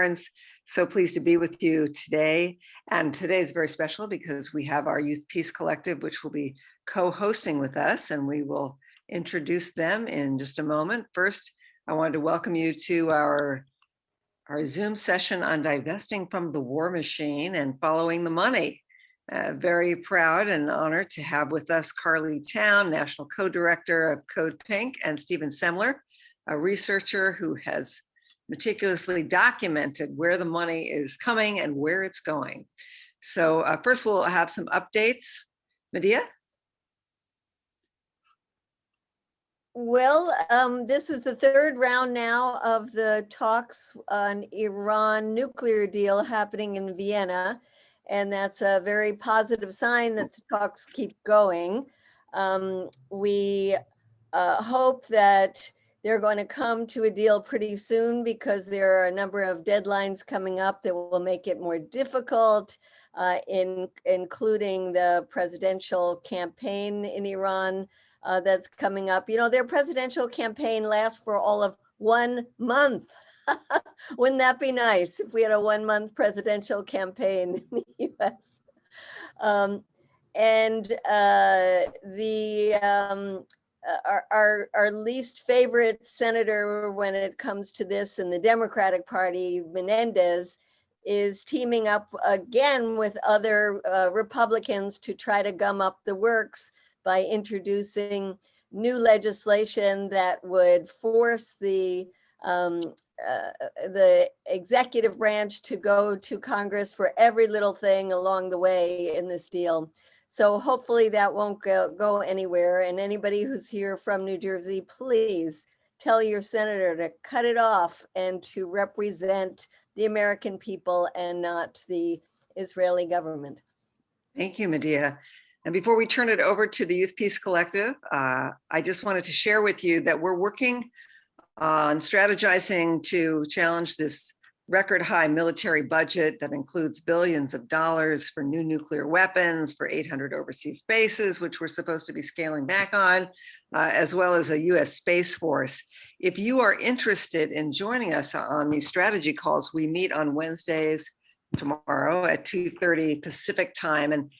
Warrens. So pleased to be with you today. And today is very special because we have our Youth Peace Collective, which will be co-hosting with us, and we will introduce them in just a moment. First, I wanted to welcome you to our Zoom session on divesting from the war machine and following the money. Very proud and honored to have with us Carley Towne, National Co-Director of CODEPINK, and Stephen Semler, a researcher who has meticulously documented where the money is coming and where it's going. So first we'll have some updates. Medea? Well, this is the third round now of the talks on Iran nuclear deal happening in Vienna. And that's a very positive sign that the talks keep going. We hope that they're going to come to a deal pretty soon because there are a number of deadlines coming up that will make it more difficult, including the presidential campaign in Iran that's coming up. You know, their presidential campaign lasts for all of 1 month. Wouldn't that be nice if we had a 1-month presidential campaign in the US? Our least favorite senator when it comes to this in the Democratic Party, Menendez, is teaming up again with other Republicans to try to gum up the works by introducing new legislation that would force the executive branch to go to Congress for every little thing along the way in this deal. So hopefully that won't go anywhere. And anybody who's here from New Jersey, please tell your senator to cut it off and to represent the American people and not the Israeli government. Thank you, Medea. And before we turn it over to the Youth Peace Collective, I just wanted to share with you that we're working on strategizing to challenge this record high military budget that includes billions of dollars for new nuclear weapons, for 800 overseas bases, which we're supposed to be scaling back on, as well as a US Space Force. If you are interested in joining us on these strategy calls, we meet on Wednesdays tomorrow at 2:30 Pacific time. And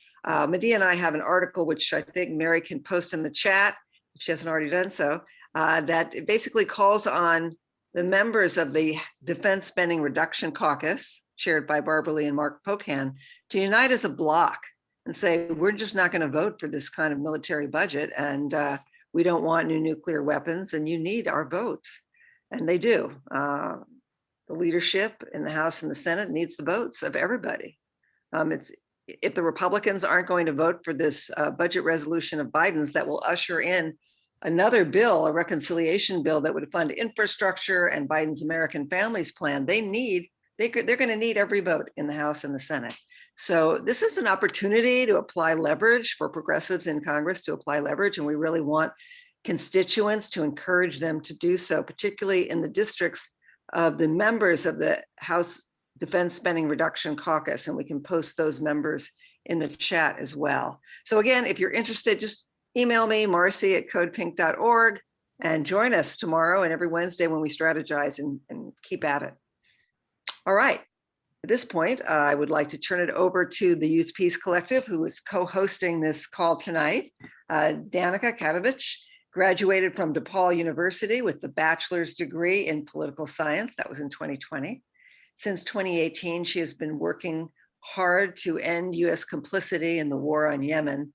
Medea and I have an article, which I think Mary can post in the chat, if she hasn't already done so, that basically calls on the members of the Defense Spending Reduction Caucus, chaired by Barbara Lee and Mark Pocan, to unite as a bloc and say, we're just not going to vote for this kind of military budget, and we don't want new nuclear weapons, and you need our votes. And they do. The leadership in the House and the Senate needs the votes of everybody. If the Republicans aren't going to vote for this budget resolution of Biden's that will usher in another bill, a reconciliation bill that would fund infrastructure and Biden's American Families Plan, they're going to need every vote in the House and the Senate. So this is an opportunity to apply leverage for progressives in Congress, to apply leverage, and we really want constituents to encourage them to do so, particularly in the districts of the members of the House Defense Spending Reduction Caucus, and we can post those members in the chat as well. So again, if you're interested, just email me, marcy@codepink.org, and join us tomorrow and every Wednesday when we strategize and keep at it. All right, at this point, I would like to turn it over to the Youth Peace Collective, who is co-hosting this call tonight. Danaka Katovich graduated from DePaul University with the bachelor's degree in political science. That was in 2020. Since 2018, she has been working hard to end US complicity in the war on Yemen.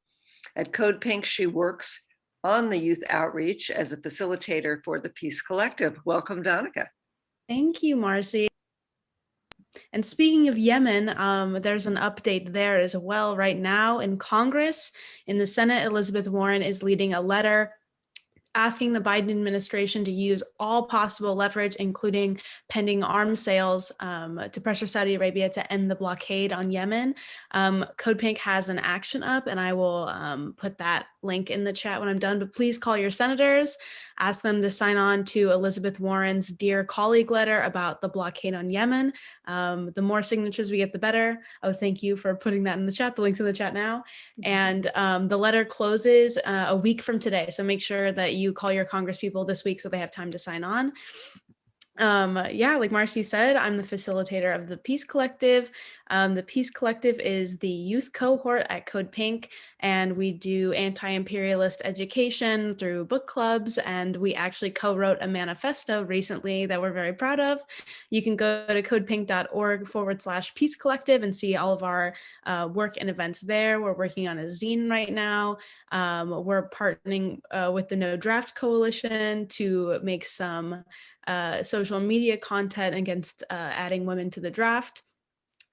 At CODEPINK, she works on the youth outreach as a facilitator for the Peace Collective. Welcome, Danaka. Thank you, Marcy. And speaking of Yemen, there's an update there as well. Right now in Congress, in the Senate, Elizabeth Warren is leading a letter asking the Biden administration to use all possible leverage, including pending arms sales, to pressure Saudi Arabia to end the blockade on Yemen. CODEPINK has an action up, and I will put that link in the chat when I'm done, but please call your senators, ask them to sign on to Elizabeth Warren's Dear Colleague letter about the blockade on Yemen. The more signatures we get, the better. Oh, thank you for putting that in the chat. The link's in the chat now. And the letter closes a week from today. So make sure that you call your congresspeople this week so they have time to sign on. Yeah, like Marcy said, I'm the facilitator of the Peace Collective. The Peace Collective is the youth cohort at CODEPINK, and we do anti-imperialist education through book clubs, and we actually co-wrote a manifesto recently that we're very proud of. You can go to codepink.org/Peace Collective and see all of our work and events there. We're working on a zine right now. We're partnering with the No Draft Coalition to make some social media content against adding women to the draft.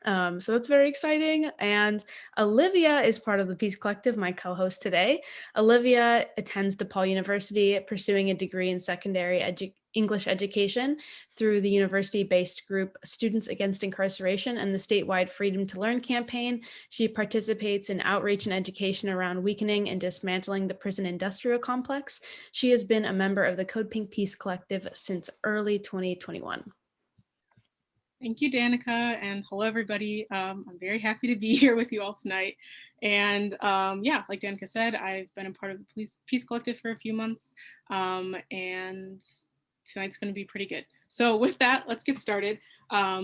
So that's very exciting. And Olivia is part of the Peace Collective, my co-host today. Olivia attends DePaul University, pursuing a degree in secondary English education through the university-based group Students Against Incarceration and the statewide Freedom to Learn campaign. She participates in outreach and education around weakening and dismantling the prison industrial complex. She has been a member of the CODEPINK Peace Collective since early 2021. Thank you, Danica, and hello, everybody. I'm very happy to be here with you all tonight. And yeah, like Danica said, I've been a part of the Peace Collective for a few months, and tonight's going to be pretty good. So with that, let's get started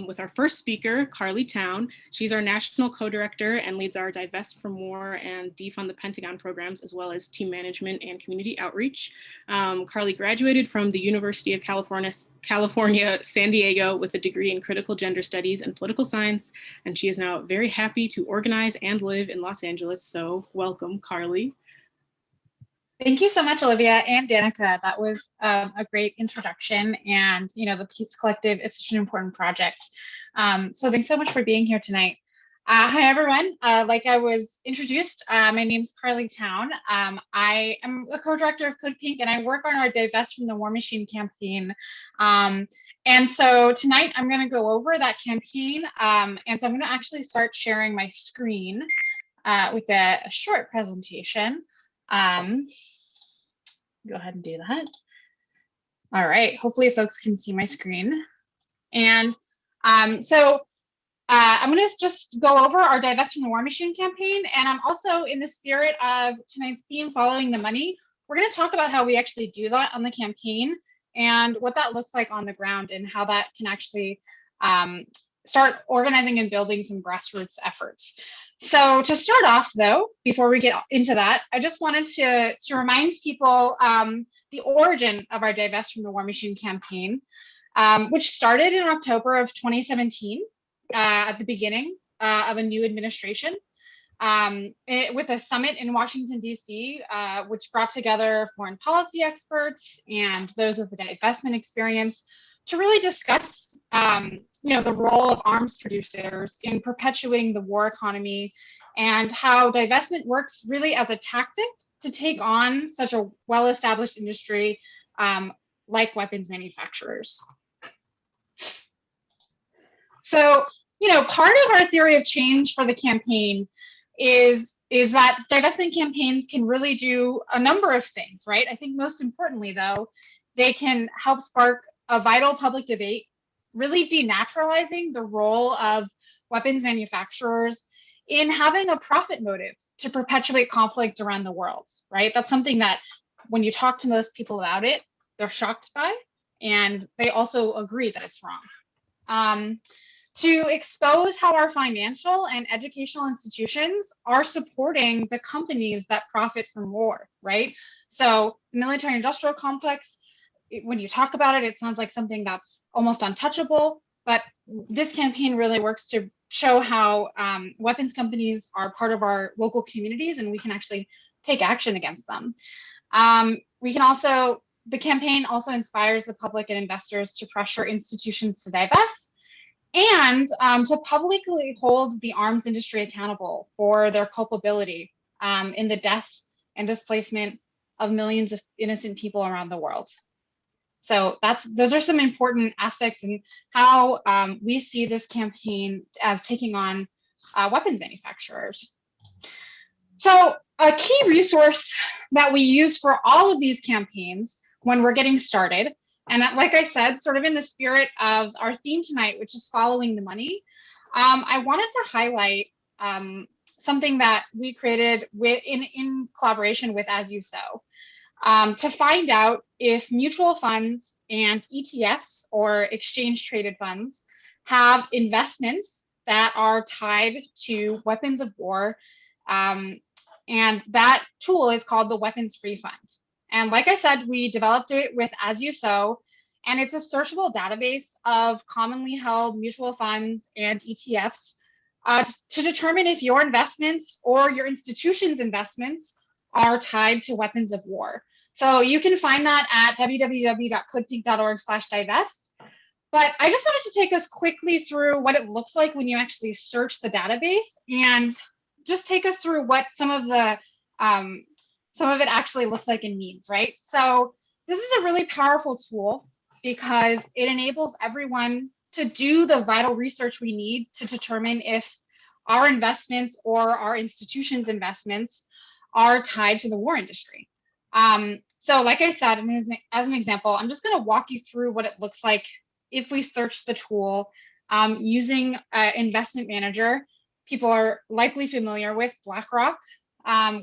with our first speaker, Carley Towne. She's our national co-director and leads our Divest from War and Defund the Pentagon programs, as well as team management and community outreach. Carley graduated from the University of California, San Diego with a degree in critical gender studies and political science, and she is now very happy to organize and live in Los Angeles. So welcome, Carley. Thank you so much, Olivia and Danica. That was a great introduction. And, you know, the Peace Collective is such an important project. So thanks so much for being here tonight. Hi, everyone. Like I was introduced, my name's Carley Towne. I am a co-director of CODEPINK, and I work on our Divest from the War Machine campaign. And so tonight I'm going to go over that campaign. And so I'm going to actually start sharing my screen with a short presentation. Go ahead and do that. All right, hopefully folks can see my screen. And so I'm gonna just go over our Divest from the War Machine campaign. And I'm also, in the spirit of tonight's theme, following the money, we're gonna talk about how we actually do that on the campaign and what that looks like on the ground and how that can actually start organizing and building some grassroots efforts. So to start off, though, before we get into that, I just wanted to remind people the origin of our Divest from the War Machine campaign, which started in October of 2017 at the beginning of a new administration with a summit in Washington, D.C., which brought together foreign policy experts and those with the divestment experience to really discuss the role of arms producers in perpetuating the war economy and how divestment works really as a tactic to take on such a well-established industry like weapons manufacturers. So, part of our theory of change for the campaign is that divestment campaigns can really do a number of things, right? I think most importantly, though, they can help spark a vital public debate, really denaturalizing the role of weapons manufacturers in having a profit motive to perpetuate conflict around the world, right? That's something that when you talk to most people about it, they're shocked by, and they also agree that it's wrong. To expose how our financial and educational institutions are supporting the companies that profit from war, right? So the military-industrial complex, when you talk about it, it sounds like something that's almost untouchable, but this campaign really works to show how weapons companies are part of our local communities and we can actually take action against them. The campaign also inspires the public and investors to pressure institutions to divest and to publicly hold the arms industry accountable for their culpability in the death and displacement of millions of innocent people around the world. So those are some important aspects in how we see this campaign as taking on weapons manufacturers. So a key resource that we use for all of these campaigns when we're getting started, and like I said, sort of in the spirit of our theme tonight, which is following the money, I wanted to highlight something that we created in collaboration with As You Sow. to find out if mutual funds and ETFs, or exchange traded funds, have investments that are tied to weapons of war. And that tool is called the Weapons Free Fund. And like I said, we developed it with As You Sow, and it's a searchable database of commonly held mutual funds and ETFs to determine if your investments or your institution's investments are tied to weapons of war. So you can find that at www.codepink.org/divest. But I just wanted to take us quickly through what it looks like when you actually search the database, and just take us through what some of it actually looks like and means, right? So this is a really powerful tool because it enables everyone to do the vital research we need to determine if our investments or our institution's investments are tied to the war industry. So like I said, as an example, I'm just going to walk you through what it looks like if we search the tool using investment manager. People are likely familiar with BlackRock,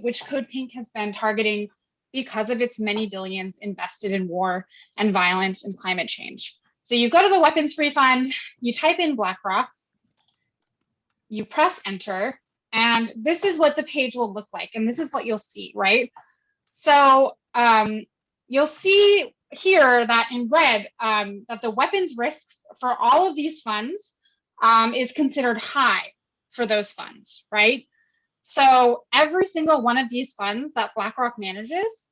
which CODEPINK has been targeting because of its many billions invested in war and violence and climate change. So you go to the Weapons Free Fund, you type in BlackRock, you press enter, and this is what the page will look like. And this is what you'll see, right? So you'll see here that in red, that the weapons risks for all of these funds is considered high for those funds, right? So every single one of these funds that BlackRock manages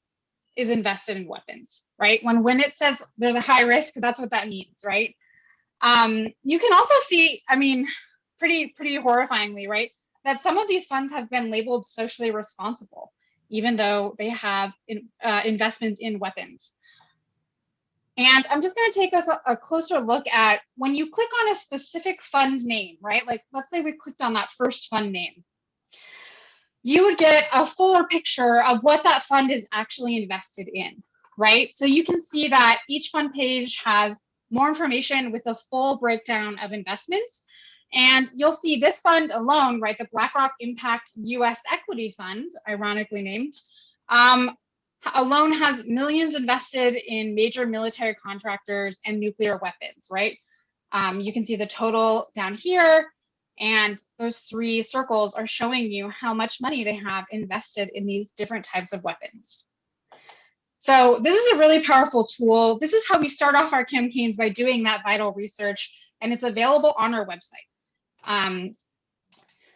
is invested in weapons, right? When it says there's a high risk, that's what that means, right? You can also see, I mean, pretty horrifyingly, right, that some of these funds have been labeled socially responsible, even though they have investments in weapons. And I'm just going to take us a closer look at when you click on a specific fund name, right? Like, let's say we clicked on that first fund name. You would get a fuller picture of what that fund is actually invested in, right? So you can see that each fund page has more information with a full breakdown of investments. And you'll see this fund alone, right, the BlackRock Impact US Equity Fund, ironically named, alone has millions invested in major military contractors and nuclear weapons, right? You can see the total down here, and those three circles are showing you how much money they have invested in these different types of weapons. So this is a really powerful tool. This is how we start off our campaigns, by doing that vital research, and it's available on our website.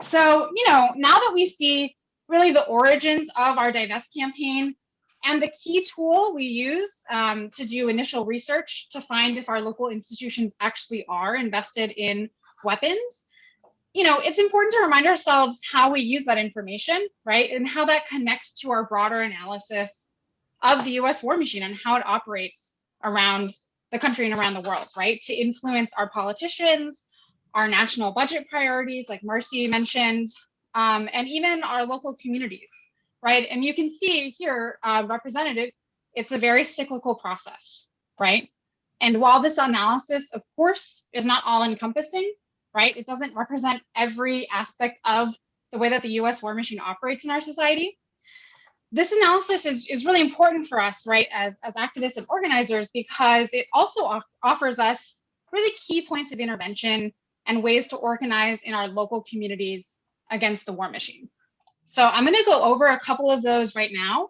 So, you know, now that we see really the origins of our Divest campaign and the key tool we use to do initial research to find if our local institutions actually are invested in weapons, you know, it's important to remind ourselves how we use that information, right? And how that connects to our broader analysis of the US war machine and how it operates around the country and around the world, right? To influence our politicians, our national budget priorities, like Marcy mentioned, and even our local communities, right? And you can see here represented, it's a very cyclical process, right? And while this analysis, of course, is not all encompassing, right? It doesn't represent every aspect of the way that the US war machine operates in our society. This analysis is really important for us, right, as activists and organizers, because it also offers us really key points of intervention and ways to organize in our local communities against the war machine. So I'm going to go over a couple of those right now,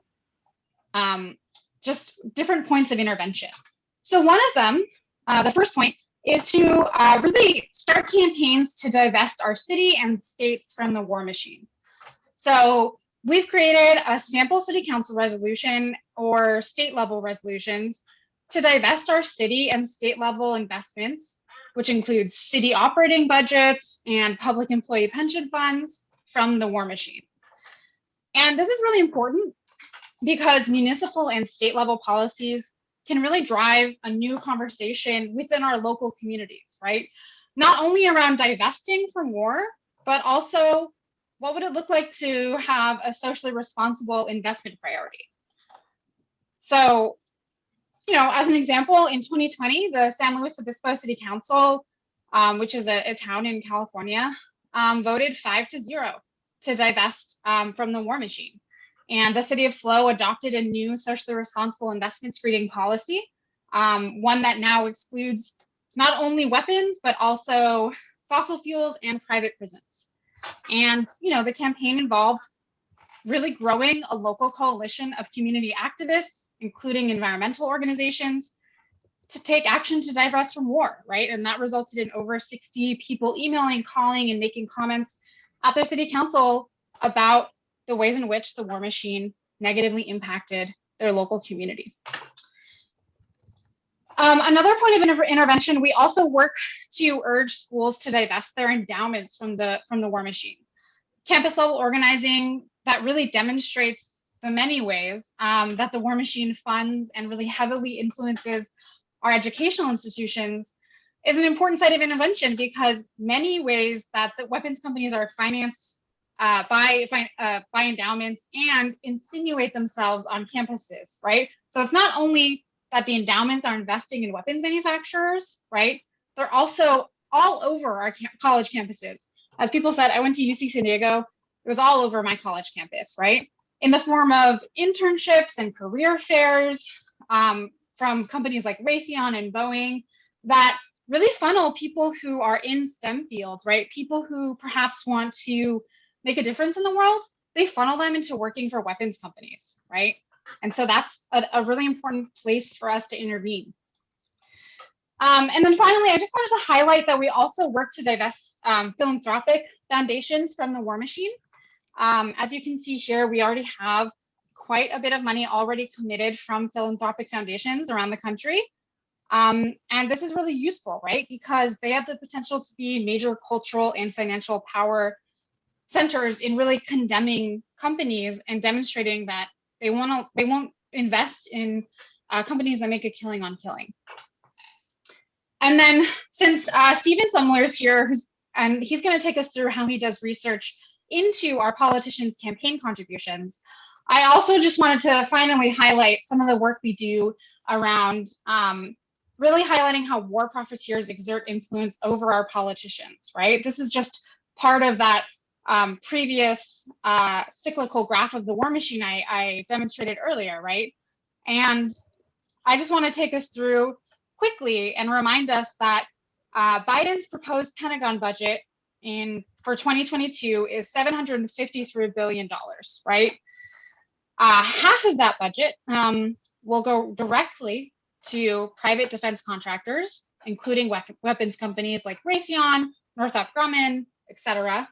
just different points of intervention. So one of them, the first point, is to really start campaigns to divest our city and states from the war machine. So we've created a sample city council resolution or state level resolutions to divest our city and state level investments, which includes city operating budgets and public employee pension funds, from the war machine. And this is really important because municipal and state level policies can really drive a new conversation within our local communities, right? Not only around divesting from war, but also what would it look like to have a socially responsible investment priority? So, you know, as an example, in 2020, the San Luis Obispo City Council, which is a town in California, voted 5-0 to divest from the war machine. And the city of SLO adopted a new socially responsible investment screening policy, one that now excludes not only weapons, but also fossil fuels and private prisons. And, the campaign involved really growing a local coalition of community activists, including environmental organizations, to take action to divest from war, right? And that resulted in over 60 people emailing, calling, and making comments at their city council about the ways in which the war machine negatively impacted their local community. Another point of intervention, we also work to urge schools to divest their endowments from the war machine. Campus level organizing that really demonstrates the many ways that the war machine funds and really heavily influences our educational institutions is an important site of intervention, because many ways that the weapons companies are financed by endowments and insinuate themselves on campuses, right? So it's not only that the endowments are investing in weapons manufacturers, right? They're also all over our college campuses. As people said, I went to UC San Diego. It was all over my college campus, right? In the form of internships and career fairs from companies like Raytheon and Boeing that really funnel people who are in STEM fields, right? People who perhaps want to make a difference in the world, they funnel them into working for weapons companies, right? And so that's a really important place for us to intervene. And then finally, I just wanted to highlight that we also work to divest philanthropic foundations from the war machine. As you can see here, we already have quite a bit of money already committed from philanthropic foundations around the country. And this is really useful, right? Because they have the potential to be major cultural and financial power centers in really condemning companies and demonstrating that they won't invest in companies that make a killing on killing. And then since Stephen Semler is here, and he's going to take us through how he does research into our politicians' campaign contributions, I also just wanted to finally highlight some of the work we do around really highlighting how war profiteers exert influence over our politicians, right? This is just part of that previous cyclical graph of the war machine I demonstrated earlier, right? And I just want to take us through quickly and remind us that Biden's proposed Pentagon budget for 2022 is $753 billion, right? Half of that budget will go directly to private defense contractors, including weapons companies like Raytheon, Northrop Grumman, et cetera,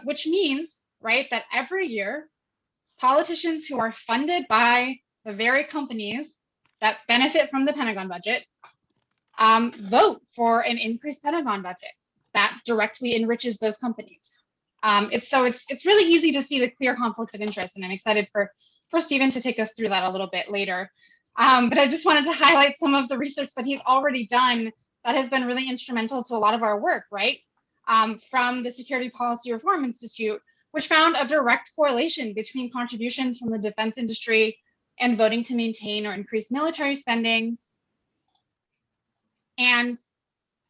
which means, right, that every year, politicians who are funded by the very companies that benefit from the Pentagon budget vote for an increased Pentagon budget that directly enriches those companies. It's really easy to see the clear conflict of interest, and I'm excited for Stephen to take us through that a little bit later. But I just wanted to highlight some of the research that he's already done that has been really instrumental to a lot of our work, right? From the Security Policy Reform Institute, which found a direct correlation between contributions from the defense industry and voting to maintain or increase military spending. And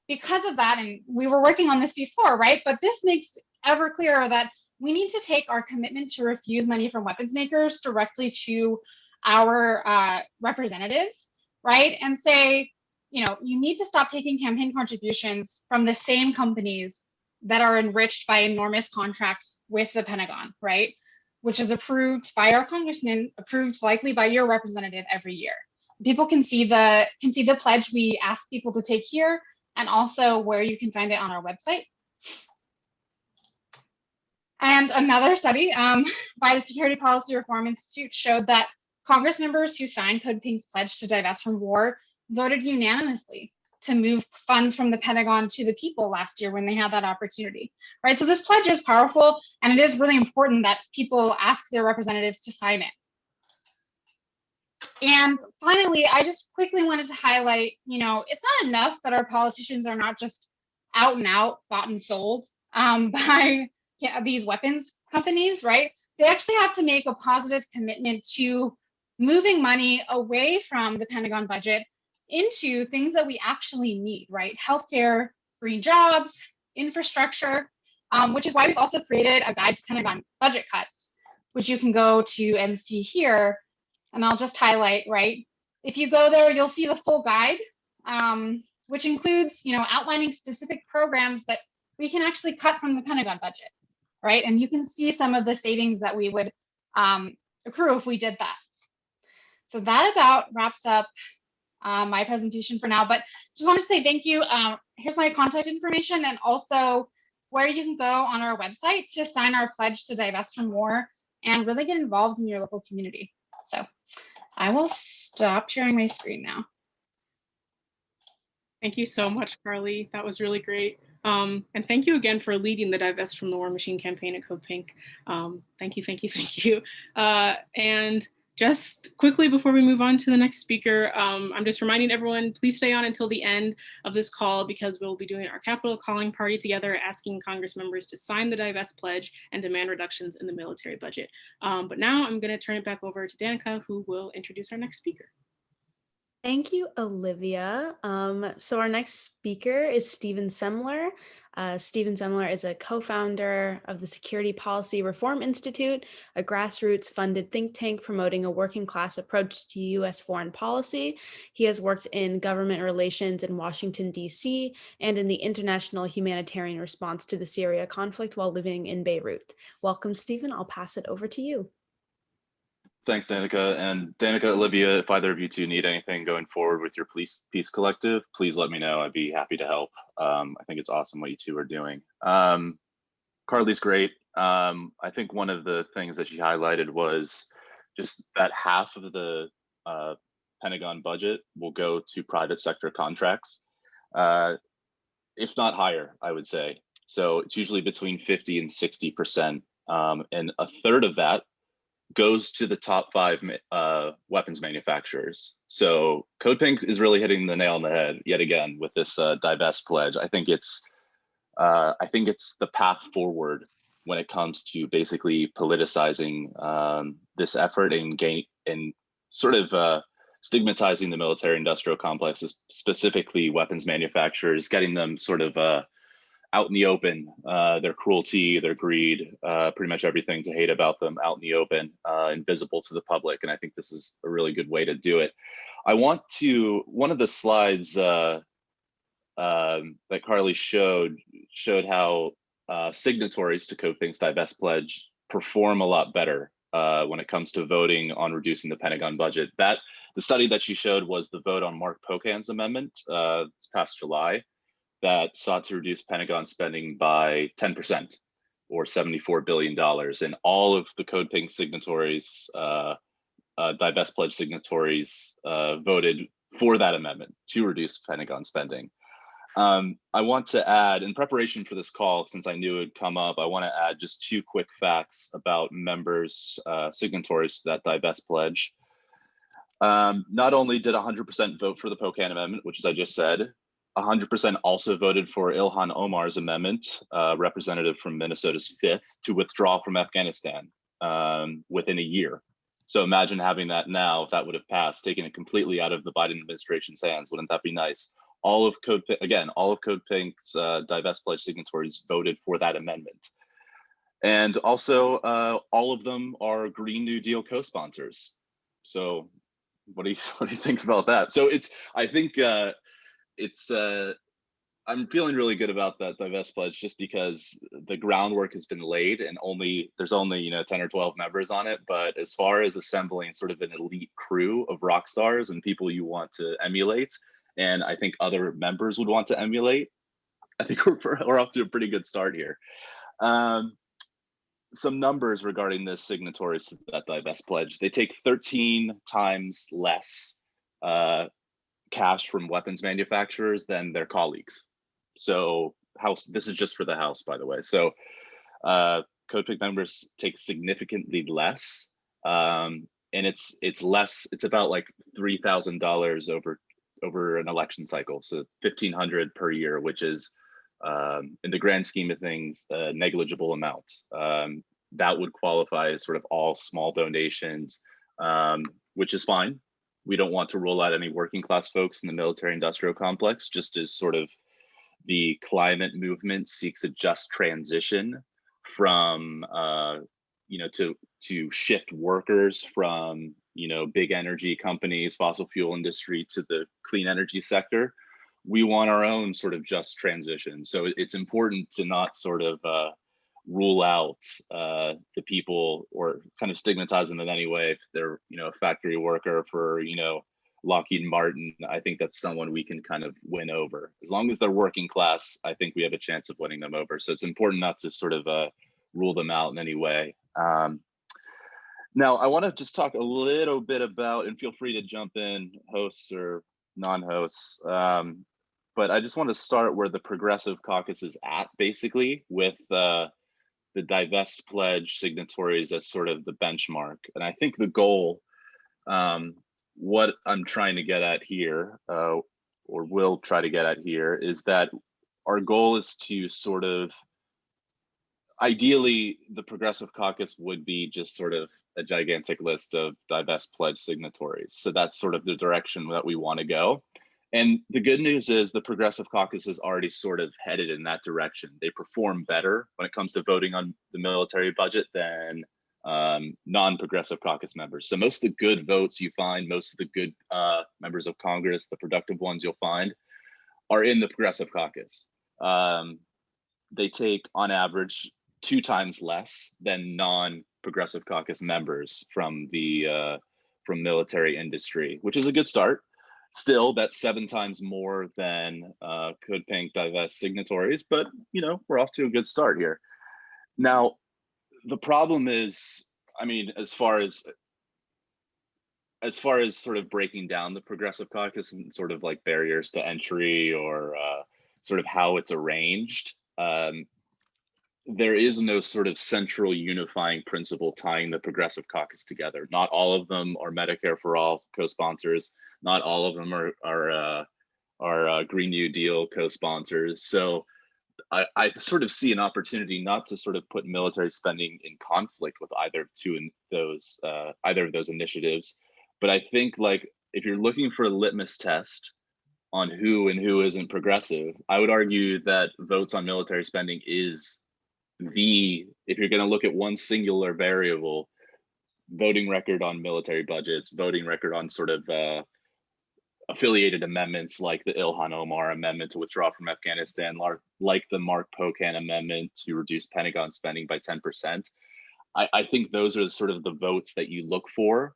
because of that, and we were working on this before, right? But this makes ever clearer that we need to take our commitment to refuse money from weapons makers directly to our representatives, right? And say, you need to stop taking campaign contributions from the same companies that are enriched by enormous contracts with the Pentagon, right? Which is approved by our congressman, approved likely by your representative every year. People can see the pledge we ask people to take here, and also where you can find it on our website. And another study by the Security Policy Reform Institute showed that Congress members who signed CODEPINK's pledge to divest from war voted unanimously to move funds from the Pentagon to the people last year when they had that opportunity, right? So this pledge is powerful, and it is really important that people ask their representatives to sign it. And finally, I just quickly wanted to highlight, it's not enough that our politicians are not just out and out bought and sold by these weapons companies, right? They actually have to make a positive commitment to moving money away from the Pentagon budget into things that we actually need, right? Healthcare, green jobs, infrastructure, which is why we've also created a guide to Pentagon budget cuts, which you can go to and see here. And I'll just highlight, right? If you go there, you'll see the full guide, which includes, outlining specific programs that we can actually cut from the Pentagon budget, right? And you can see some of the savings that we would accrue if we did that. So that about wraps up my presentation for now, but just want to say thank you. Here's my contact information and also where you can go on our website to sign our pledge to divest from war and really get involved in your local community. So I will stop sharing my screen now. Thank you so much, Carly. That was really great. And thank you again for leading the Divest from the War Machine campaign at CODEPINK. Thank you, thank you, thank you. And just quickly before we move on to the next speaker, I'm just reminding everyone, please stay on until the end of this call because we'll be doing our Capitol calling party together, asking Congress members to sign the Divest pledge and demand reductions in the military budget. But now I'm going to turn it back over to Danaka, who will introduce our next speaker. Thank you, Olivia. So our next speaker is Stephen Semler. Stephen Semler is a co-founder of the Security Policy Reform Institute, a grassroots-funded think tank promoting a working-class approach to U.S. foreign policy. He has worked in government relations in Washington, D.C., and in the international humanitarian response to the Syria conflict while living in Beirut. Welcome, Stephen. I'll pass it over to you. Thanks, Danica. And Danica, Olivia, if either of you two need anything going forward with your Peace Collective, please let me know. I'd be happy to help. I think it's awesome what you two are doing. Carly's great. I think one of the things that she highlighted was just that half of the Pentagon budget will go to private sector contracts, if not higher, I would say. So it's usually between 50 and 60%. And a third of that goes to the top 5 weapons manufacturers. So CODEPINK is really hitting the nail on the head yet again with this divest pledge. I think it's the path forward when it comes to basically politicizing this effort and sort of stigmatizing the military-industrial complexes, specifically weapons manufacturers, getting them sort of out in the open, their cruelty, their greed, pretty much everything to hate about them out in the open, invisible to the public. And I think this is a really good way to do it. One of the slides that Carly showed how signatories to CODEPINK's Divest Pledge perform a lot better when it comes to voting on reducing the Pentagon budget. The study that she showed was the vote on Mark Pocan's amendment this past July, that sought to reduce Pentagon spending by 10% or $74 billion. And all of the CODEPINK signatories, Divest Pledge signatories voted for that amendment to reduce Pentagon spending. I want to add, in preparation for this call, since I knew it would come up, I want to add just 2 quick facts about members, signatories to that Divest Pledge. Not only did 100% vote for the Pocan amendment, which as I just said, 100% also voted for Ilhan Omar's amendment, representative from Minnesota's 5th, to withdraw from Afghanistan within a year. So imagine having that now, if that would have passed, taking it completely out of the Biden administration's hands. Wouldn't that be nice? All of CODEPINK's Divest Pledge signatories voted for that amendment. And also, all of them are Green New Deal co-sponsors. So what do you think about that? So I'm feeling really good about that Divest Pledge just because the groundwork has been laid and there's only 10 or 12 members on it. But as far as assembling sort of an elite crew of rock stars and people you want to emulate, and I think other members would want to emulate, I think we're off to a pretty good start here. Some numbers regarding the signatories to that Divest Pledge: they take 13 times less cash from weapons manufacturers than their colleagues. So this is just for the House, by the way. So CODEPINK members take significantly less, and it's about like $3,000 over an election cycle. So $1,500 per year, which is in the grand scheme of things a negligible amount. That would qualify as sort of all small donations, which is fine. We don't want to rule out any working class folks in the military industrial complex, just as sort of the climate movement seeks a just transition from to shift workers from, big energy companies, fossil fuel industry to the clean energy sector. We want our own sort of just transition. So it's important to not sort of rule out the people or kind of stigmatize them in any way if they're, a factory worker for, Lockheed Martin. I think that's someone we can kind of win over. As long as they're working class, I think we have a chance of winning them over. So it's important not to sort of rule them out in any way. Now, I want to just talk a little bit about, and feel free to jump in, hosts or non-hosts, but I just want to start where the Progressive Caucus is at, basically, with the Divest pledge signatories as sort of the benchmark. And I think the goal, what I'm trying to get at here, or will try to get at here, is that our goal is to sort of, ideally, the Progressive Caucus would be just sort of a gigantic list of Divest pledge signatories. So that's sort of the direction that we want to go. And the good news is the Progressive Caucus is already sort of headed in that direction. They perform better when it comes to voting on the military budget than non-Progressive Caucus members. So most of the good votes you find, most of the good members of Congress, the productive ones you'll find, are in the Progressive Caucus. They take, on average, 2 times less than non-Progressive Caucus members from the from military industry, which is a good start. Still, that's 7 times more than CODEPINK Divest signatories, but we're off to a good start here. Now, the problem is, I mean, as far as sort of breaking down the Progressive Caucus and sort of like barriers to entry or sort of how it's arranged, there is no sort of central unifying principle tying the Progressive Caucus together. Not all of them are Medicare for All co-sponsors. Not all of them are Green New Deal co-sponsors. So I sort of see an opportunity not to sort of put military spending in conflict with either of those initiatives. But I think, like, if you're looking for a litmus test on who and who isn't progressive, I would argue that votes on military spending is if you're going to look at one singular variable, voting record on military budgets, voting record on sort of affiliated amendments like the Ilhan Omar amendment to withdraw from Afghanistan, like the Mark Pocan amendment to reduce Pentagon spending by 10%. I think those are sort of the votes that you look for,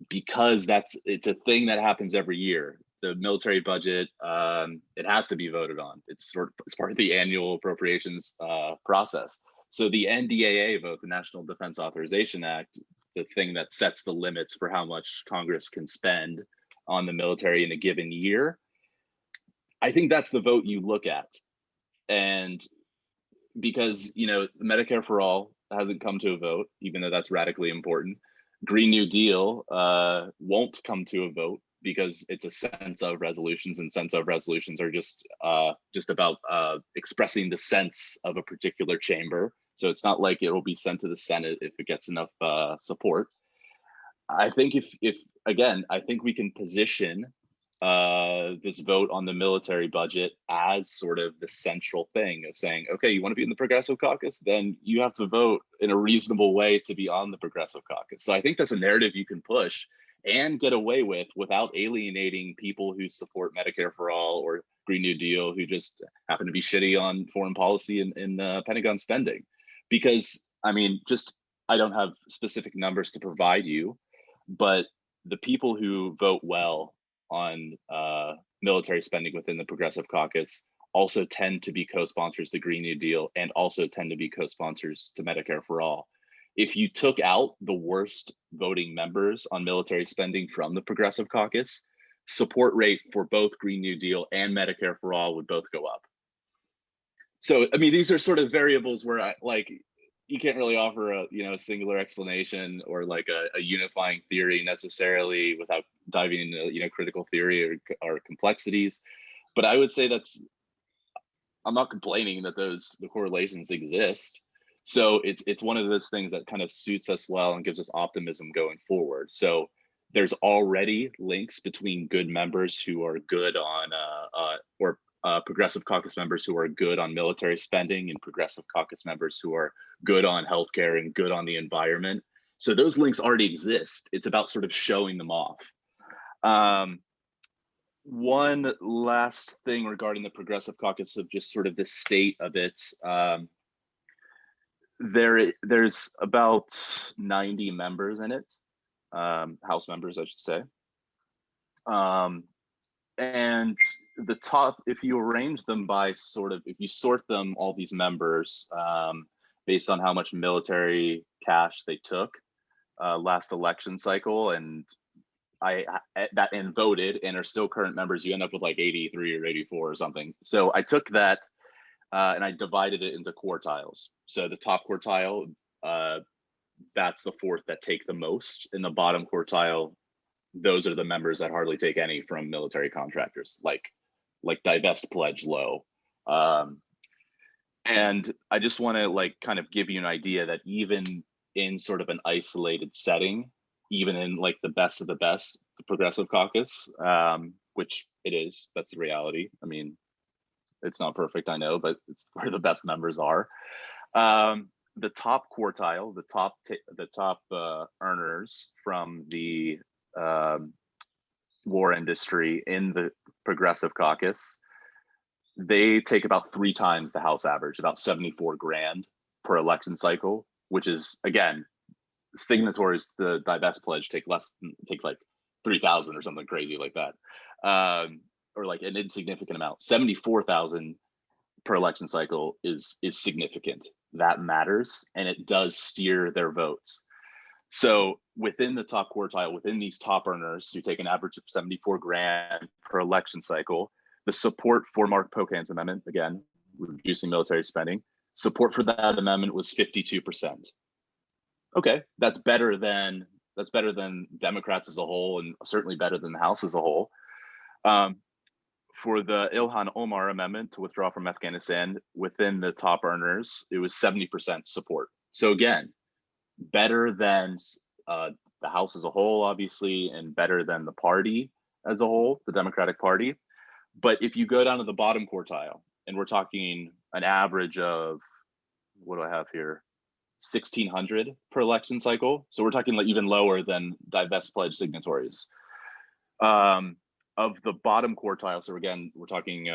because it's a thing that happens every year. The military budget, it has to be voted on. It's part of the annual appropriations process. So the NDAA vote, the National Defense Authorization Act, the thing that sets the limits for how much Congress can spend on the military in a given year, I think that's the vote you look at. And because, Medicare for All hasn't come to a vote, even though that's radically important. Green New Deal won't come to a vote because it's a sense of resolutions, and sense of resolutions are just about expressing the sense of a particular chamber. So it's not like it will be sent to the Senate if it gets enough support. I think I think we can position this vote on the military budget as sort of the central thing of saying, okay, you want to be in the Progressive Caucus, then you have to vote in a reasonable way to be on the Progressive Caucus. So I think that's a narrative you can push and get away with without alienating people who support Medicare for All or Green New Deal, who just happen to be shitty on foreign policy and Pentagon spending. Because, I mean, I don't have specific numbers to provide you, but the people who vote well on military spending within the Progressive Caucus also tend to be co-sponsors to Green New Deal and also tend to be co-sponsors to Medicare for All. If you took out the worst voting members on military spending from the Progressive Caucus, support rate for both Green New Deal and Medicare for All would both go up. So, I mean, these are sort of variables where you can't really offer a singular explanation or like a unifying theory necessarily without diving into critical theory or complexities. But I would say I'm not complaining that the correlations exist. So it's one of those things that kind of suits us well and gives us optimism going forward. So there's already links between good members who are good on or Progressive Caucus members who are good on military spending and Progressive Caucus members who are good on healthcare and good on the environment. So those links already exist. It's about sort of showing them off. One last thing regarding the Progressive Caucus of just sort of the state of it. There's about 90 members in it, House members, I should say. And the top, if you arrange them by sort of, if you sort them, all these members, based on how much military cash they took last election cycle, and and voted and are still current members, you end up with like 83 or 84 or something. So I took that and I divided it into quartiles. So the top quartile, that's the fourth that take the most. In the bottom quartile, those are the members that hardly take any from military contractors, like Divest pledge low. And I just want to like kind of give you an idea that even in sort of an isolated setting, even in like the best of the best, the Progressive Caucus, which it is, that's the reality. I mean, it's not perfect, I know, but it's where the best members are. The top quartile, the top earners from the war industry in the Progressive Caucus, they take about 3 times the House average, about 74 grand per election cycle, which is, again, signatories to the Divest pledge take like 3,000 or something crazy like that, or like an insignificant amount. 74,000 per election cycle is significant. That matters, and it does steer their votes. So within the top quartile, within these top earners who take an average of 74 grand per election cycle, the support for Mark Pocan's amendment, again, reducing military spending, support for that amendment was 52%. Okay, that's better than Democrats as a whole, and certainly better than the House as a whole. For the Ilhan Omar amendment to withdraw from Afghanistan, within the top earners, it was 70% support. So again, better than the House as a whole, obviously, and better than the party as a whole, the Democratic Party. But if you go down to the bottom quartile, and we're talking an average of, what do I have here? 1,600 per election cycle. So we're talking like even lower than Divest pledge signatories. Of the bottom quartile, so again, we're talking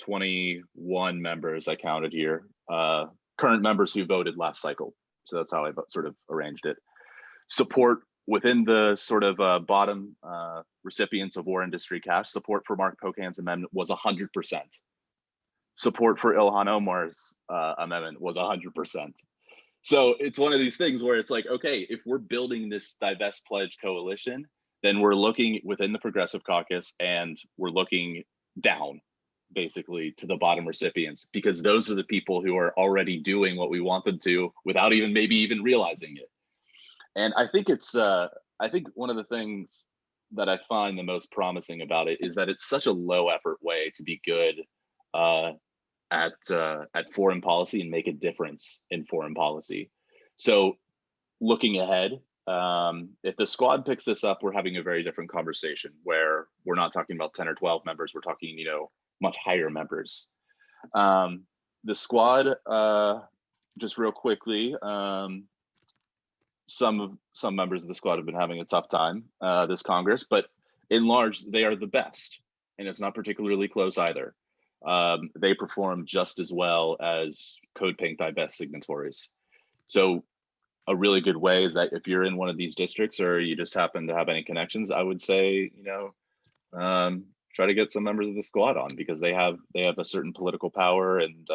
21 members I counted here, current members who voted last cycle. So that's how I sort of arranged it. Support within the sort of bottom recipients of war industry cash, support for Mark Pocan's amendment was 100%. Support for Ilhan Omar's amendment was 100%. So it's one of these things where it's like, okay, if we're building this Divest pledge coalition, then we're looking within the Progressive Caucus and we're looking down basically to the bottom recipients, because those are the people who are already doing what we want them to without maybe even realizing it. And I think I think one of the things that I find the most promising about it is that it's such a low effort way to be good at foreign policy and make a difference in foreign policy. So looking ahead, if the squad picks this up, we're having a very different conversation where we're not talking about 10 or 12 members, we're talking, much higher members. The squad, just real quickly, some members of the squad have been having a tough time this Congress, but in large, they are the best, and it's not particularly close either. They perform just as well as CODEPINK Divest signatories. So a really good way is that if you're in one of these districts or you just happen to have any connections, I would say, try to get some members of the squad on, because they have a certain political power and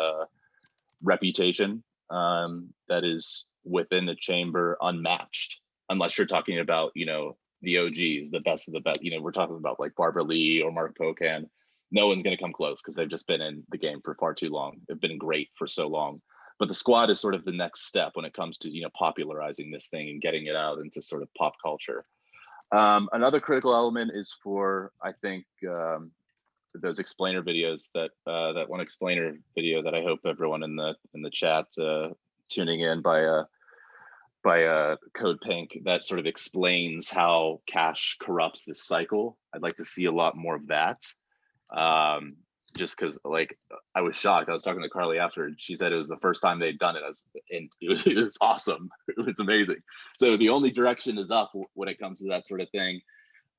reputation that is within the chamber unmatched, unless you're talking about, the OGs, the best of the best. We're talking about like Barbara Lee or Mark Pocan. No one's going to come close because they've just been in the game for far too long. They've been great for so long. But the squad is sort of the next step when it comes to, popularizing this thing and getting it out into sort of pop culture. Another critical element is for, I think, those explainer videos that one explainer video that I hope everyone in the chat tuning in by CODEPINK that sort of explains how cash corrupts this cycle. I'd like to see a lot more of that. just because like I was shocked. I was talking to Carley after, and she said it was the first time they'd done it, and it was awesome. It was amazing. So the only direction is up when it comes to that sort of thing.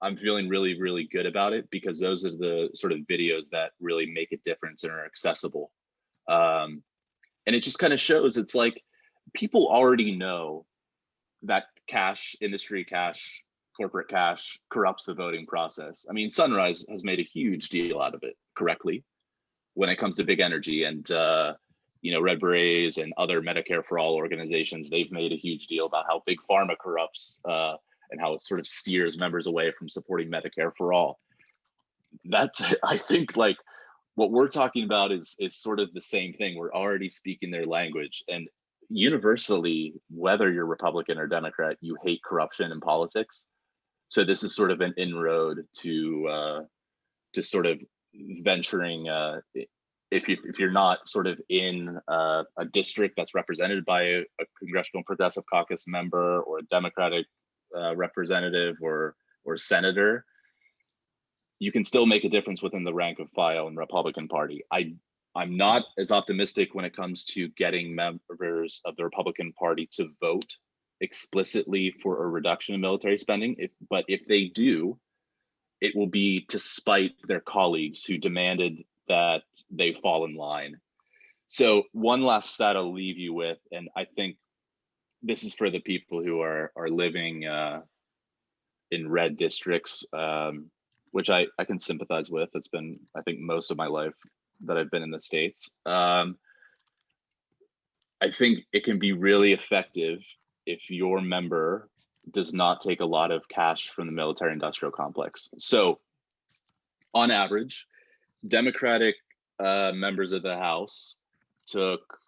I'm feeling really, really good about it because those are the sort of videos that really make a difference and are accessible. And it just kind of shows it's like people already know that cash, industry cash, corporate cash corrupts the voting process. I mean, Sunrise has made a huge deal out of it correctly when it comes to big energy, and you know, Red Berets and other Medicare for All organizations, they've made a huge deal about how big pharma corrupts and how it sort of steers members away from supporting Medicare for All. That's, I think, like what we're talking about is sort of the same thing. We're already speaking their language, and universally, whether you're Republican or Democrat, you hate corruption in politics. So this is sort of an inroad to sort of venturing, if you're not sort of in a district that's represented by a Congressional Progressive Caucus member or a Democratic representative or senator, you can still make a difference within the rank of file in the Republican Party. I'm not as optimistic when it comes to getting members of the Republican Party to vote explicitly for a reduction in military spending. But if they do, it will be to spite their colleagues who demanded that they fall in line. So one last stat I'll leave you with, and I think this is for the people who are living in red districts, which I can sympathize with. It's been, I think, most of my life that I've been in the States. I think it can be really effective if your member does not take a lot of cash from the military industrial complex. So on average, Democratic members of the House took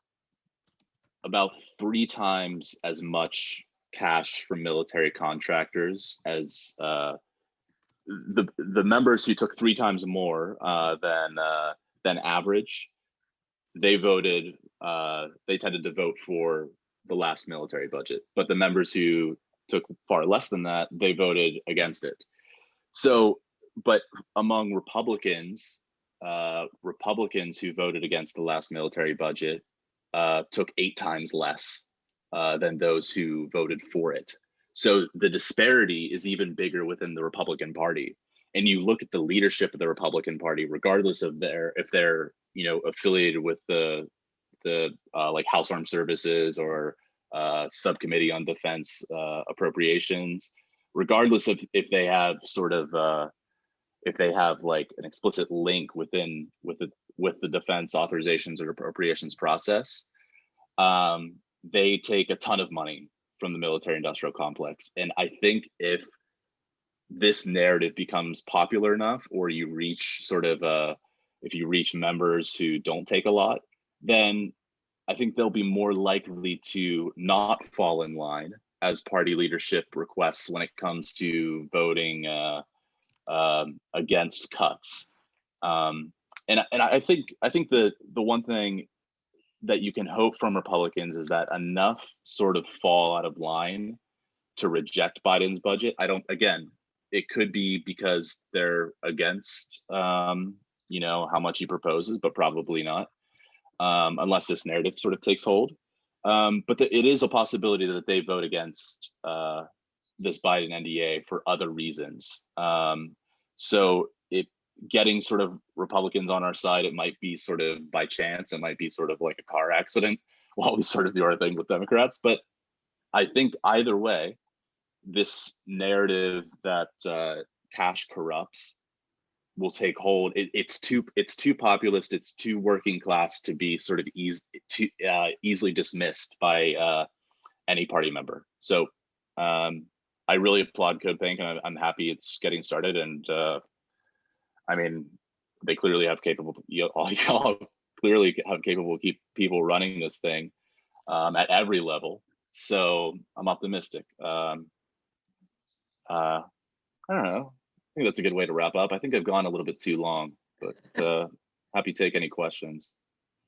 about 3 times as much cash from military contractors as the members who took 3 times more than average. They voted, they tended to vote for the last military budget, but the members who took far less than that, they voted against it. So, but among Republicans, Republicans who voted against the last military budget took 8 times less than those who voted for it. So the disparity is even bigger within the Republican Party. And you look at the leadership of the Republican Party, regardless of if they're affiliated with the like House Armed Services or Subcommittee on Defense Appropriations, regardless of if they have sort of if they have like an explicit link with the defense authorizations or appropriations process, they take a ton of money from the military industrial complex. And I think if this narrative becomes popular enough, or you reach sort of if you reach members who don't take a lot, then I think they'll be more likely to not fall in line as party leadership requests when it comes to voting against cuts. And I think the one thing that you can hope from Republicans is that enough sort of fall out of line to reject Biden's budget. Again, it could be because they're against how much he proposes, but probably not, unless this narrative sort of takes hold. But it is a possibility that they vote against this Biden NDA for other reasons. So getting sort of Republicans on our side, it might be sort of by chance, it might be sort of like a car accident while we sort of do our thing with Democrats. But I think either way, this narrative that cash corrupts will take hold. It's too populist, it's too working class to be sort of easily dismissed by any party member. So I really applaud CODEPINK, and I'm happy it's getting started. And I mean, they clearly have capable, y'all clearly have capable people running this thing at every level. So I'm optimistic. I don't know. I think that's a good way to wrap up. I think I've gone a little bit too long, but happy to take any questions.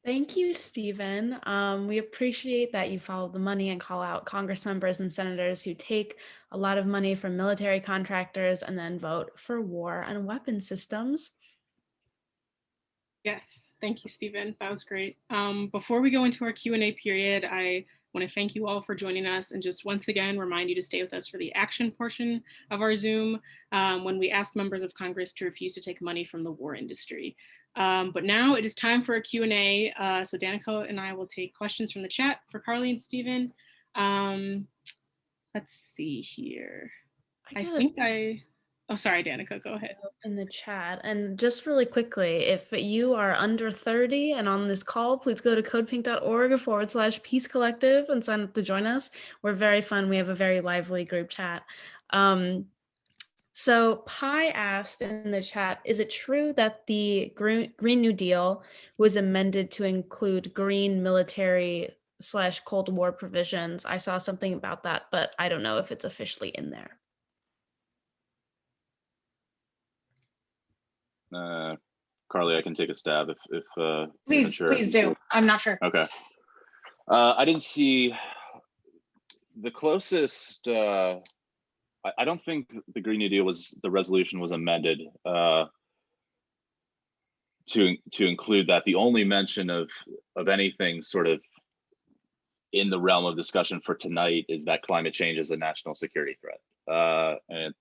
Thank you, Stephen. We appreciate that you follow the money and call out Congress members and senators who take a lot of money from military contractors and then vote for war and weapon systems. Yes, thank you, Stephen. That was great. Before we go into our Q&A period, I want to thank you all for joining us and just once again remind you to stay with us for the action portion of our Zoom when we ask members of Congress to refuse to take money from the war industry. But now it is time for a Q&A. So Danaka and I will take questions from the chat for Carley and Stephen. Let's see here. Oh, sorry, Danaka, go ahead. In the chat. And just really quickly, if you are under 30 and on this call, please go to codepink.org/peace collective and sign up to join us. We're very fun. We have a very lively group chat. So Pi asked in the chat, is it true that the Green New Deal was amended to include green military/Cold War provisions? I saw something about that, but I don't know if it's officially in there. Carley, I can take a stab if Please, sure. please do. I'm not sure. Okay. I didn't see the closest. I don't think the Green New Deal the resolution was amended to include that. The only mention of anything sort of in the realm of discussion for tonight is that climate change is a national security threat. And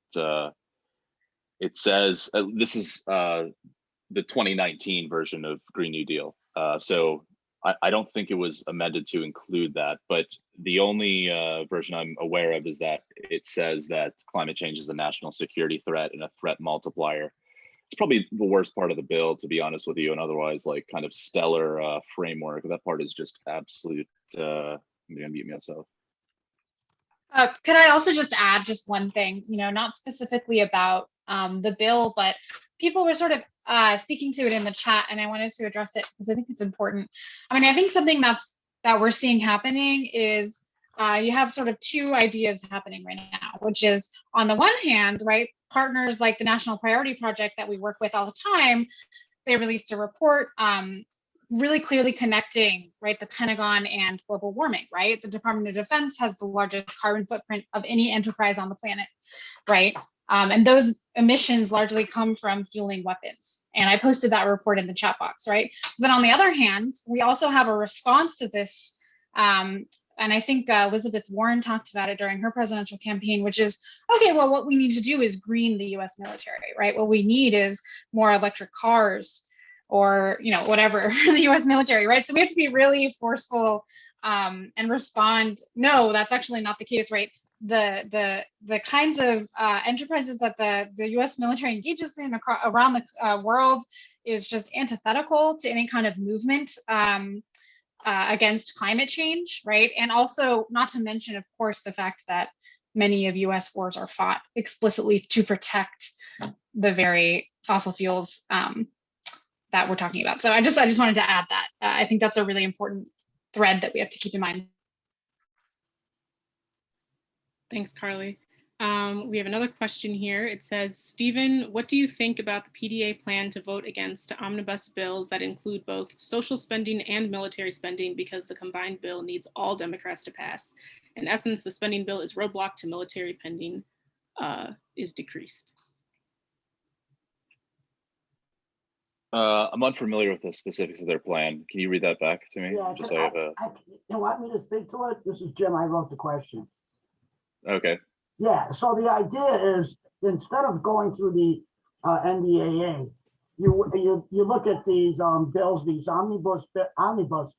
it says, this is the 2019 version of Green New Deal. So I don't think it was amended to include that, but the only version I'm aware of is that it says that climate change is a national security threat and a threat multiplier. It's probably the worst part of the bill, to be honest with you, and otherwise like kind of stellar framework. That part is just absolute, I'm gonna mute myself. Could I also just add just one thing, not specifically about the bill, but people were sort of speaking to it in the chat, and I wanted to address it because I think it's important. I mean, I think something that we're seeing happening is you have sort of two ideas happening right now, which is on the one hand, right, partners like the National Priority Project that we work with all the time, they released a report really clearly connecting, right, the Pentagon and global warming, right? The Department of Defense has the largest carbon footprint of any enterprise on the planet, right? And those emissions largely come from fueling weapons. And I posted that report in the chat box, right? But then on the other hand, we also have a response to this. And I think Elizabeth Warren talked about it during her presidential campaign, which is, okay, well, what we need to do is green the US military, right? What we need is more electric cars or, whatever for the US military, right? So we have to be really forceful and respond, no, that's actually not the case, right? The kinds of enterprises that the US military engages in around the world is just antithetical to any kind of movement against climate change, right? And also, not to mention, of course, the fact that many of US wars are fought explicitly to protect the very fossil fuels that we're talking about. So I just wanted to add that. I think that's a really important thread that we have to keep in mind. Thanks, Carley. We have another question here. It says, Stephen, what do you think about the PDA plan to vote against omnibus bills that include both social spending and military spending because the combined bill needs all Democrats to pass? In essence, the spending bill is roadblock to military spending is decreased. I'm unfamiliar with the specifics of their plan. Can you read that back to me? Yeah, Just so I have a... you want me to speak to it? This is Jim. I wrote the question. Okay. Yeah, so the idea is instead of going through the NDAA, you look at these bills, these omnibus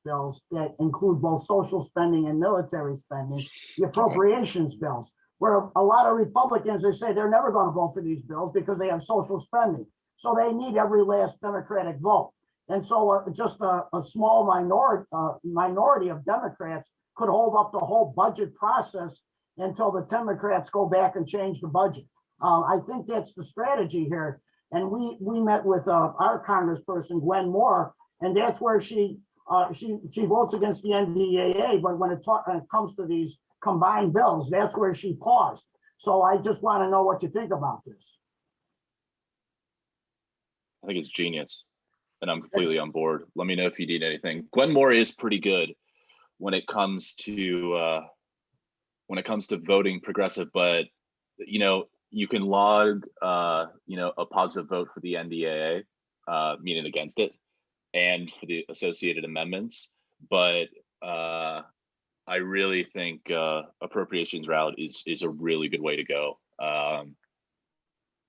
bills that include both social spending and military spending, the appropriations bills, where a lot of Republicans, they say they're never going to vote for these bills because they have social spending. So they need every last Democratic vote. And so just a small minority of Democrats could hold up the whole budget process until the Democrats go back and change the budget. I think that's the strategy here. And we met with our congressperson, Gwen Moore, and that's where she votes against the NDAA, but when it comes to these combined bills, that's where she paused. So I just want to know what you think about this. I think it's genius, and I'm completely on board. Let me know if you need anything. Gwen Moore is pretty good when it comes to voting progressive, but you can log a positive vote for the NDAA, meaning against it, and for the associated amendments. But I really think appropriations route is a really good way to go. I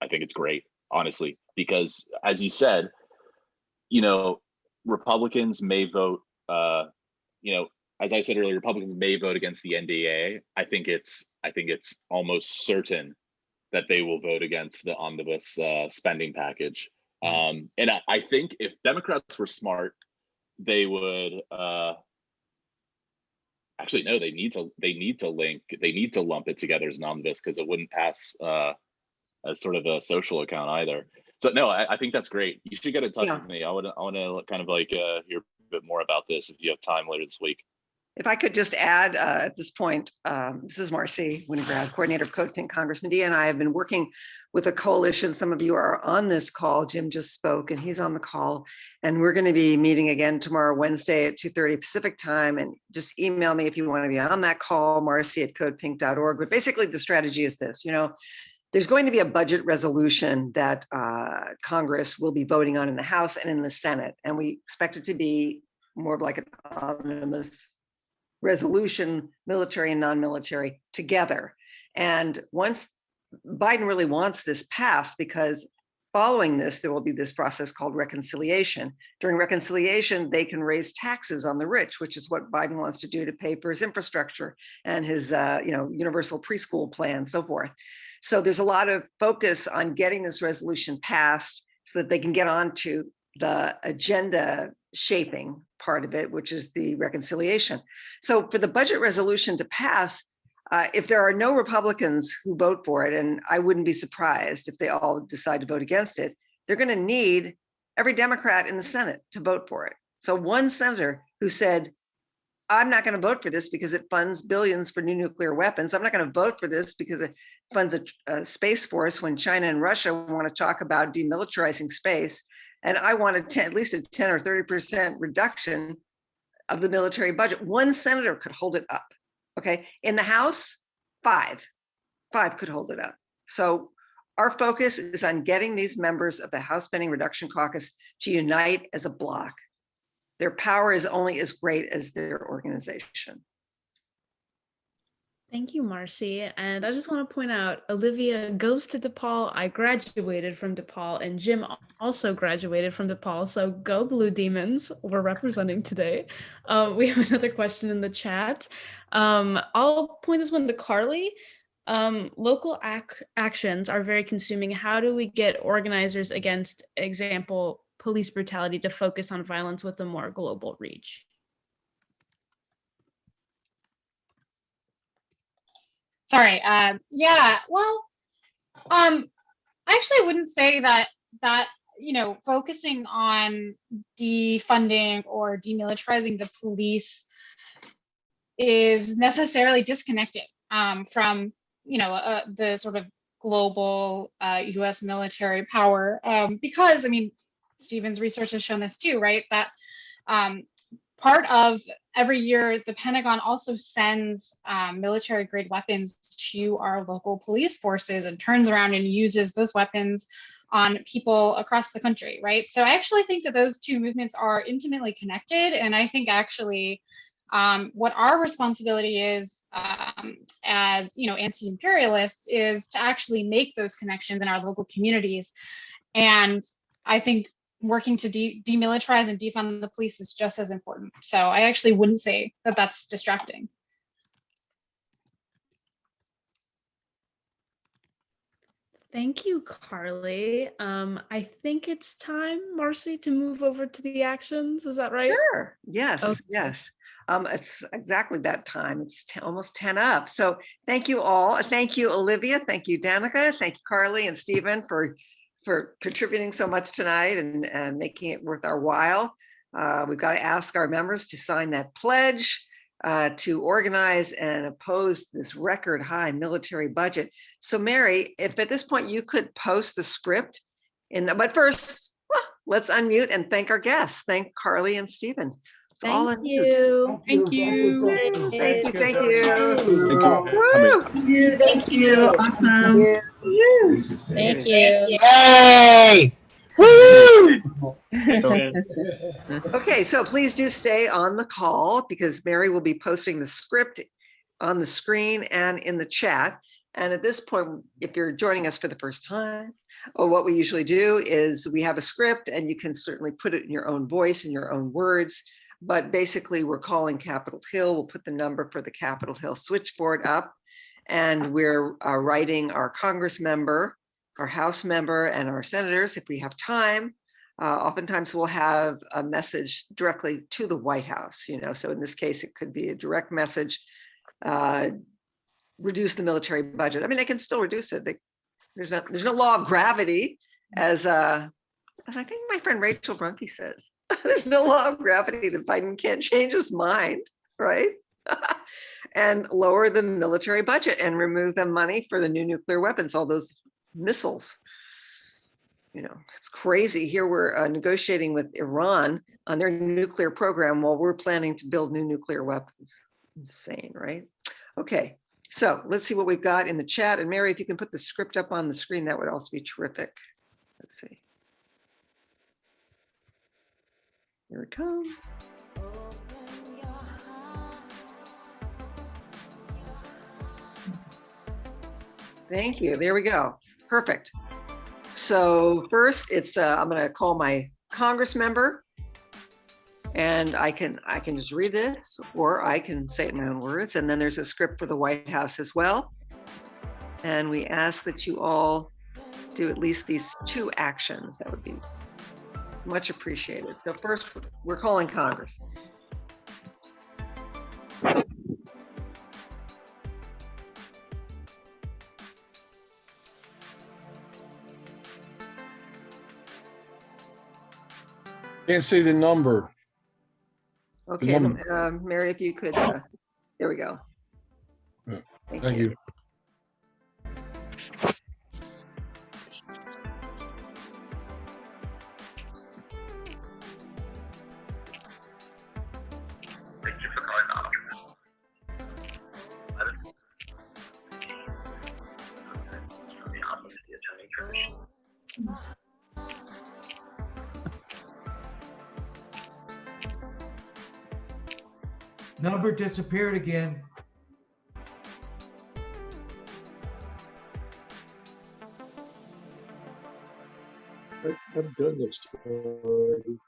think it's great, honestly, because as you said, you know, Republicans may vote, you know, as I said earlier, Republicans may vote against the NDAA. I think it's almost certain that they will vote against the omnibus spending package. And I think if Democrats were smart, they would actually no, they need to lump it together as an omnibus, because it wouldn't pass as sort of a social account either. So no, I think that's great. You should get in touch with me. I want to kind of like hear a bit more about this if you have time later this week. If I could just add at this point, this is Marcy Winograd, coordinator of CODEPINK Congress. Medea and I have been working with a coalition. Some of you are on this call. Jim just spoke and he's on the call. And we're going to be meeting again tomorrow, Wednesday at 2:30 Pacific time. And just email me if you want to be on that call, marcy@codepink.org. But basically the strategy is this, you know, there's going to be a budget resolution that Congress will be voting on in the House and in the Senate. And we expect it to be more of like an omnibus resolution, military and non-military together. And once Biden really wants this passed, because following this, there will be this process called reconciliation. During reconciliation, they can raise taxes on the rich, which is what Biden wants to do to pay for his infrastructure and his universal preschool plan, so forth. So there's a lot of focus on getting this resolution passed so that they can get on to the agenda shaping part of it, which is the reconciliation. So for the budget resolution to pass, if there are no Republicans who vote for it, and I wouldn't be surprised if they all decide to vote against it, they're going to need every Democrat in the Senate to vote for it. So one senator who said, I'm not going to vote for this because it funds billions for new nuclear weapons. I'm not going to vote for this because it funds a space force when China and Russia want to talk about demilitarizing space. And I wanted at least a 10 or 30% reduction of the military budget. One senator could hold it up. Okay. In the House, five could hold it up. So our focus is on getting these members of the House Spending Reduction Caucus to unite as a bloc. Their power is only as great as their organization. Thank you, Marcy. And I just want to point out, Olivia goes to DePaul. I graduated from DePaul, and Jim also graduated from DePaul. So go Blue Demons. We're representing today. We have another question in the chat. I'll point this one to Carley. Local actions are very consuming. How do we get organizers against, example, police brutality to focus on violence with a more global reach? Sorry. Yeah. Well, I actually wouldn't say that focusing on defunding or demilitarizing the police is necessarily disconnected from the sort of global U.S. military power, because I mean, Stephen's research has shown this too, right? That part of every year, the Pentagon also sends military grade weapons to our local police forces and turns around and uses those weapons on people across the country, right? So I actually think that those two movements are intimately connected. And I think actually what our responsibility is as anti-imperialists is to actually make those connections in our local communities. And I think working to demilitarize and defund the police is just as important. So I actually wouldn't say that that's distracting. Thank you, Carley. I think it's time, Marcy, to move over to the actions. Is that right? Sure. Yes. Okay. Yes. It's exactly that time. It's almost 10 up. So thank you all. Thank you, Olivia. Thank you, Danaka. Thank you, Carley and Stephen for contributing so much tonight and making it worth our while. We've got to ask our members to sign that pledge to organize and oppose this record high military budget. So Mary, if at this point you could post the script but first, let's unmute and thank our guests. Thank Carley and Stephen. It's all Thank unmute. you. Thank you. Thank you. Thank you. Thank you. Awesome. Thank you. Yay! Okay, so please do stay on the call because Mary will be posting the script on the screen and in the chat. And at this point, if you're joining us for the first time, what we usually do is we have a script and you can certainly put it in your own voice, in your own words. But basically, we're calling Capitol Hill. We'll put the number for the Capitol Hill switchboard up. And we're writing our Congress member, our House member, and our senators if we have time. Oftentimes we'll have a message directly to the White House, so in this case, it could be a direct message, reduce the military budget. I mean, they can still reduce it. There's no law of gravity, as I think my friend Rachel Brunke says. There's no law of gravity that Biden can't change his mind, right? And lower the military budget and remove the money for the new nuclear weapons, all those missiles. It's crazy. Here we're negotiating with Iran on their nuclear program while we're planning to build new nuclear weapons. Insane, right? Okay, so let's see what we've got in the chat. And Mary, if you can put the script up on the screen, that would also be terrific. Let's see. Here it comes. Thank you. There we go. Perfect. So first, it's I'm going to call my Congress member, and I can just read this, or I can say it in my own words. And then there's a script for the White House as well. And we ask that you all do at least these 2 actions. That would be much appreciated. So first, we're calling Congress. Can't see the number. Okay, Mary, if you could, there we go. Yeah, Thank Thank you. you. Number disappeared again. I've done this already.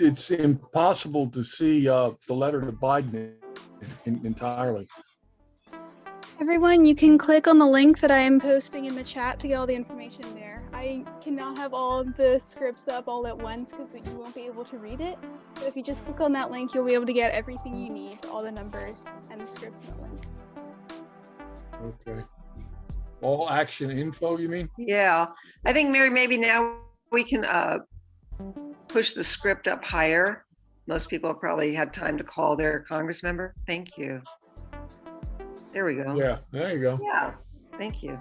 It's impossible to see the letter to Biden entirely. Everyone, you can click on the link that I am posting in the chat to get all the information there. I cannot have all the scripts up all at once because you won't be able to read it. But if you just click on that link, you'll be able to get everything you need, all the numbers and the scripts and the links. Okay. All action info, you mean? Yeah, I think Mary, maybe now we can push the script up higher. Most people have probably had time to call their Congress member. Thank you. There we go. Yeah, there you go. Yeah, thank you.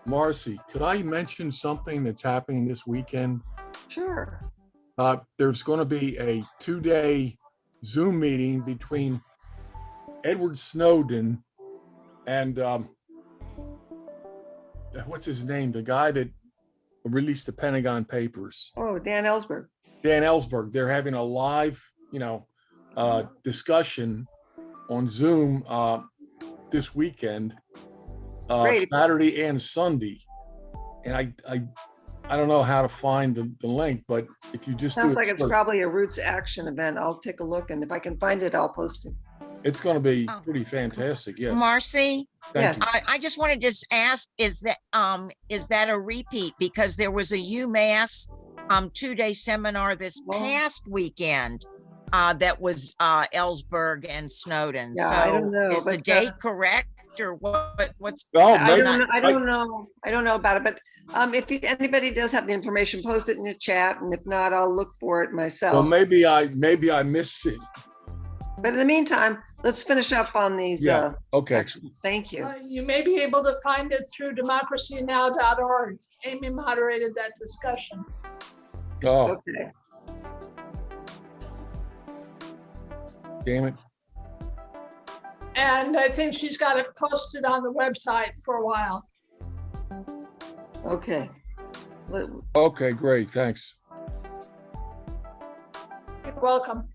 Marcy, could I mention something that's happening this weekend? Sure. There's going to be a 2-day Zoom meeting between Edward Snowden and what's his name? The guy that released the Pentagon Papers. Oh, Dan Ellsberg. Dan Ellsberg. They're having a live, discussion on Zoom this weekend, Great. Saturday and Sunday. And I don't know how to find the link, but if you just Sounds do like it, it's probably a Roots Action event. I'll take a look, and if I can find it, I'll post it. it's going to be pretty fantastic. Yes. Marcy, Thank Yes. you. I just want to just ask, is that a repeat? Because there was a UMass 2-day seminar this Oh. past weekend that was Ellsberg and Snowden. Yeah, So I don't know, is the but, date correct or what's? Oh, I maybe- don't know. I don't know about it, but if anybody does have the information, post it in the chat, and if not, I'll look for it myself. Well, maybe I missed it. But in the meantime, let's finish up on these Yeah. Okay. actions. Thank you. You may be able to find it through democracynow.org. Amy moderated that discussion. Oh, Okay. damn it. And I think she's got it posted on the website for a while. Okay. Okay, great. Thanks. You're welcome.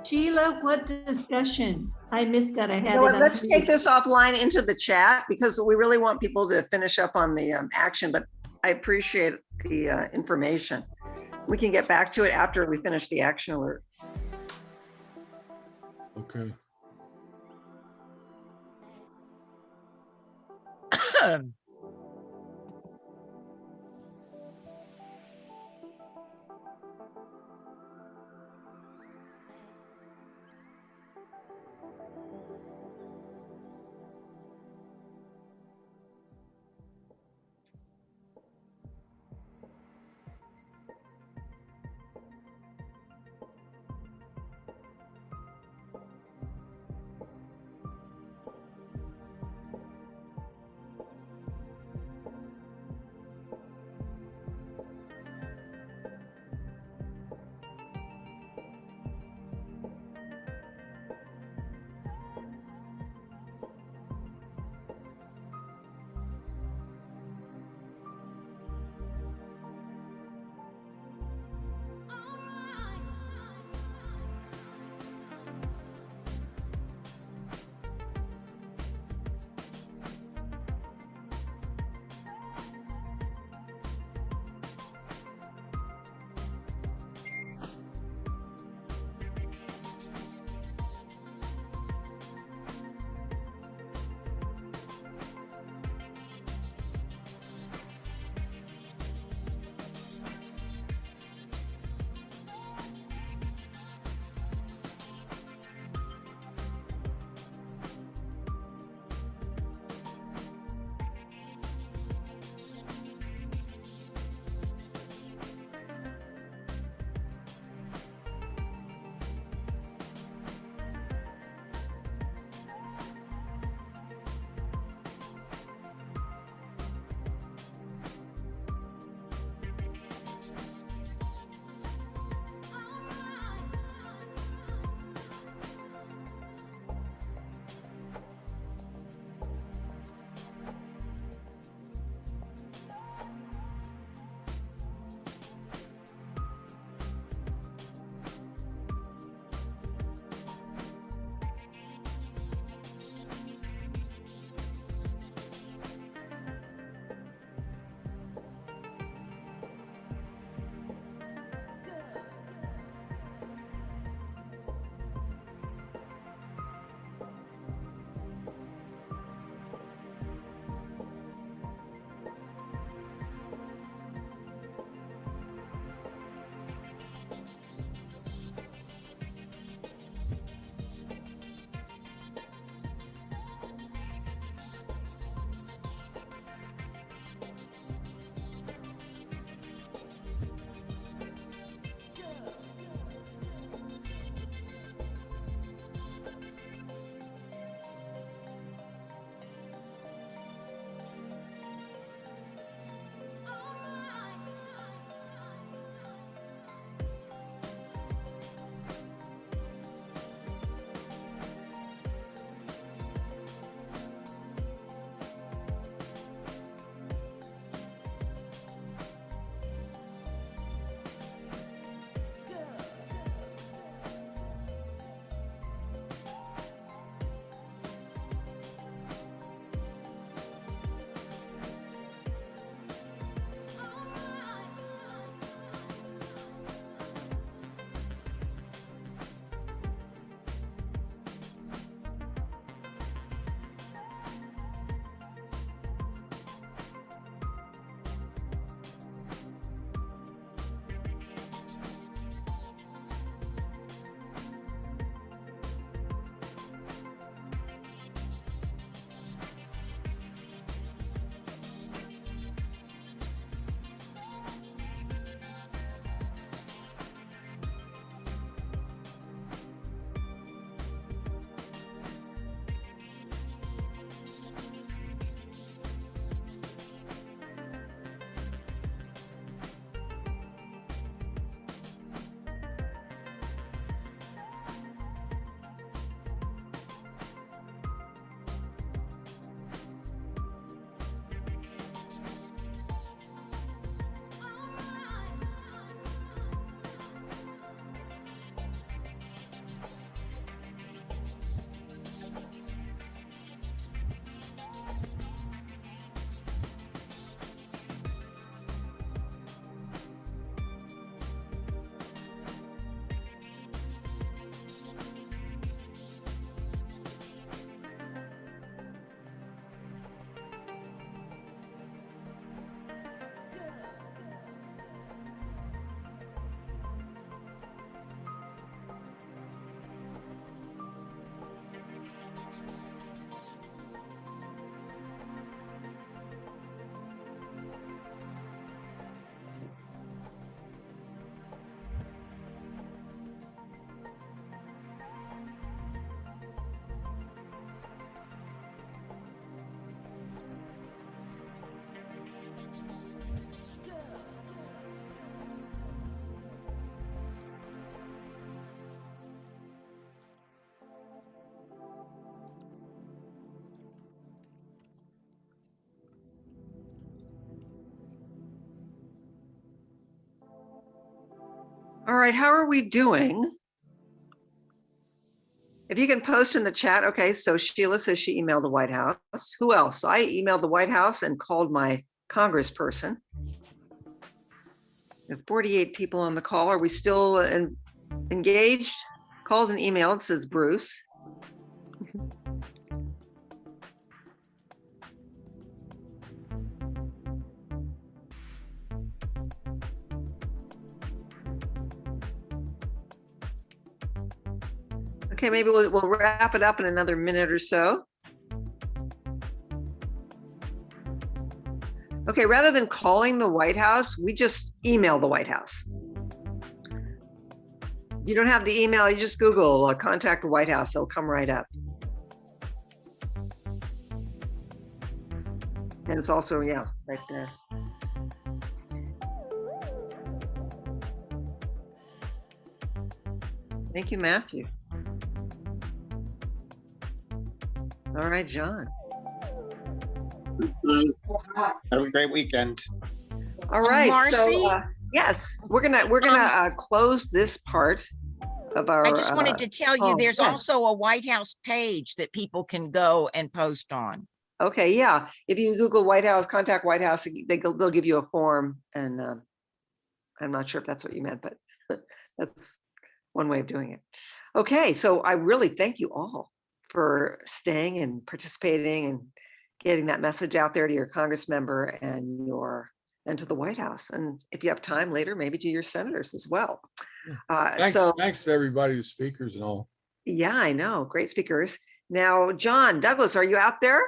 Sheila, what discussion? I missed that. I had You know it what, on let's mute. take this offline into the chat because we really want people to finish up on the action, but I appreciate the information. We can get back to it after we finish the action alert. Okay. All right, how are we doing? If you can post in the chat. Okay, so Sheila says she emailed the White House. Who else? I emailed the White House and called my congressperson. We have 48 people on the call. Are we still engaged? Called and emailed, says Bruce. Okay, maybe we'll wrap it up in another minute or so. Okay, rather than calling the White House, we just email the White House. You don't have the email, you just Google contact the White House, it'll come right up. And it's also, yeah, right there. Thank you, Matthew. All right, John. Have a great weekend. All right, Marcy? so yes, we're gonna close this part of our. I just wanted to tell you, there's yeah. also a White House page that people can go and post on. Okay, yeah. If you Google White House, contact White House, they'll give you a form, and I'm not sure if that's what you meant, but that's one way of doing it. Okay, so I really thank you all for staying and participating and getting that message out there to your Congress member and to the White House. And if you have time later, maybe to your senators as well. Thanks to everybody, the speakers and all. Yeah, I know, great speakers. Now, John Douglas, are you out there?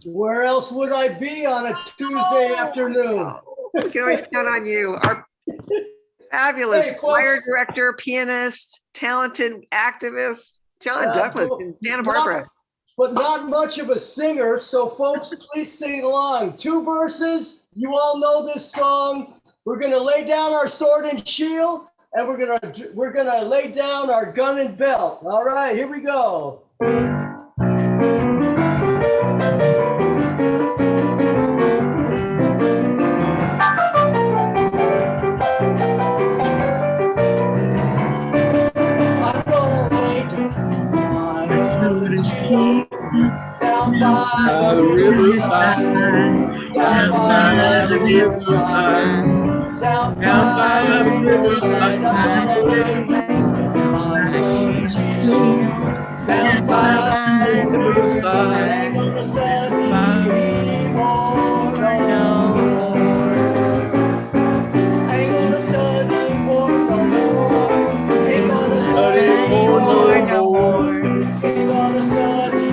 Where else would I be on a Tuesday afternoon? We can always count on you. Our fabulous choir director, pianist, talented activist, John Douglas in Santa Barbara. But not much of a singer, so folks, please sing along. 2 verses, you all know this song. We're gonna lay down our sword and shield, and we're gonna lay down our gun and belt. All right, here we go. Down by the riverside, down by the riverside, down by the riverside, down by the riverside, ain't gonna study more no more, ain't gonna study more no more, ain't gonna study.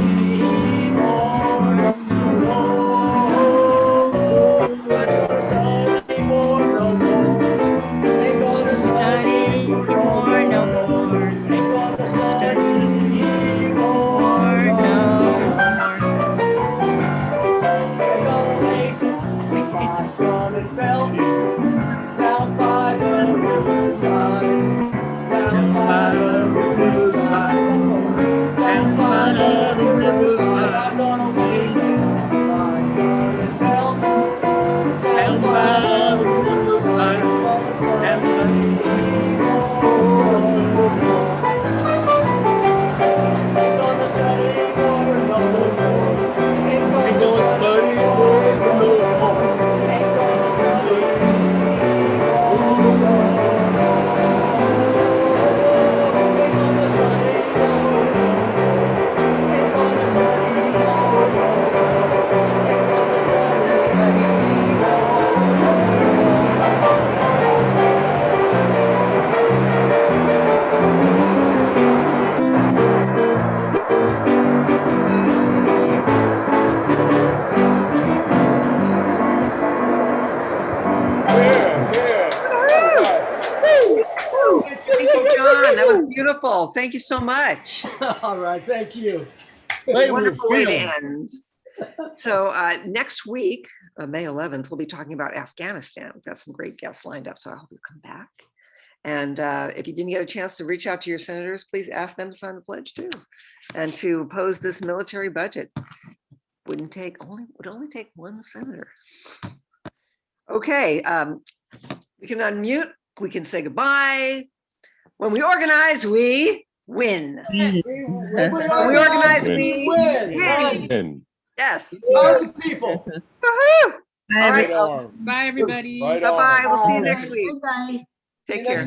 That was beautiful. Thank you so much. All right, thank you. Wonderful way to end. So next week, May 11th, we'll be talking about Afghanistan. We've got some great guests lined up, so I hope you come back. And if you didn't get a chance to reach out to your senators, please ask them to sign the pledge too, and to oppose this military budget. Would only take one senator. Okay, we can unmute we can say goodbye. When we organize, we win. When we organize, we win. win. Yes. All the people. Woohoo! All right. Right on. Bye, everybody. Right on. Bye-bye. We'll see you next week. Bye. Take See you next care.